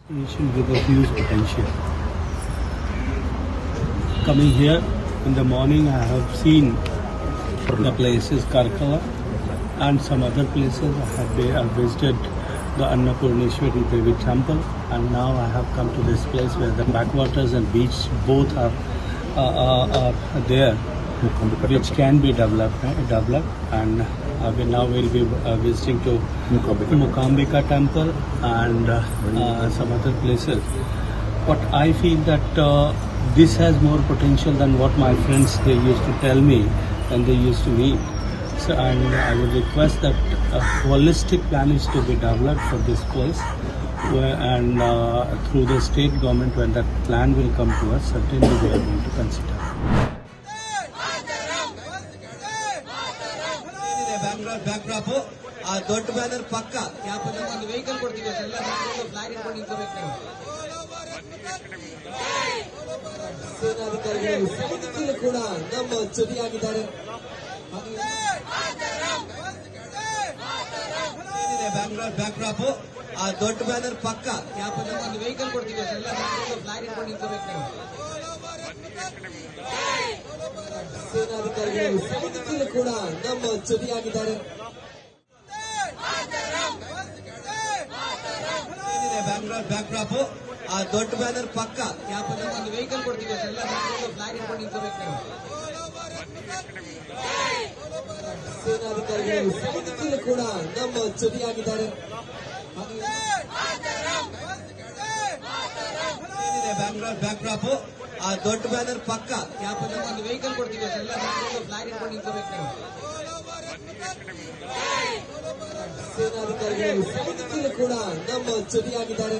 Nation with a huge potential. Coming here in the morning, I have seen the places Karkala and some other places. I visited the Annapurneshwari Devi temple, and now I have come to this place where the backwaters and beach both are there, which can be developed. And now we'll be visiting to Mukambika temple and some other places. But I feel that this has more potential than what my friends they used to tell me when they used to meet. So, and I would request that a holistic plan is to be developed for this place, and through the state government, when that plan will come to us, certainly we are going to consider. Backdrop ಆ ದೊಡ್ಡ banner ಪಕ್ಕ ಒಂದು vehicle ಕೊಡ್ತೀವಿ ಎಲ್ಲ flag ಇಟ್ಕೊಂಡು ನಿಂತ್ಕೋಬೇಕು ಸೇನಾಧಿಕಾರಿಗಳು ಸೈನಿಕರು ಕೂಡ ನಮ್ಮ ಜೊತೆಯಾಗಿದ್ದಾರೆ. ಬ್ಯಾಕ್ಡ್ರಾಪ್ ಆ ದೊಡ್ಡ ಬ್ಯಾನರ್ ಪಕ್ಕ ಒಂದು ವೆಹಿಕಲ್ ಕೊಡ್ತೀವಿ ಎಲ್ಲ ಫ್ಲಾಗ್ ಇಟ್ಕೊಂಡು ನಿಂತ್ಕೋಬೇಕು ಸೇನಾಧಿಕಾರಿಗಳು ಸೈನಿಕರು ಕೂಡ ನಮ್ಮ ಜೊತೆಯಾಗಿದ್ದಾರೆ. ಬ್ಯಾಕ್ಡ್ರಾಪ್ ಆ ದೊಡ್ಡ ಬ್ಯಾನರ್ ಪಕ್ಕ ಒಂದು ವೆಹಿಕಲ್ ಕೊಡ್ತೀವಿ ಎಲ್ಲ ಫ್ಲಾಗ್ ಇಟ್ಕೊಂಡು ನಿಂತ್ಕೋಬೇಕು ಸೇನಾಧಿಕಾರಿಗಳು ಸೈನಿಕರು ಕೂಡ ನಮ್ಮ ಜೊತೆಯಾಗಿದ್ದಾರೆ. ಬ್ಯಾಕ್ಡ್ರಾಪ್ ಆ ದೊಡ್ಡ ಬ್ಯಾನರ್ ಪಕ್ಕ ಒಂದು ವೆಹಿಕಲ್ ಕೊಡ್ತೀವಿ ಎಲ್ಲ ಫ್ಲಾಗ್ ಇಟ್ಕೊಂಡು ನಿಂತ್ಕೋಬೇಕು ಸೇನಾಧಿಕಾರಿಗಳು ಸೈನಿಕರು ಕೂಡ ನಮ್ಮ ಜೊತೆಯಾಗಿದ್ದಾರೆ.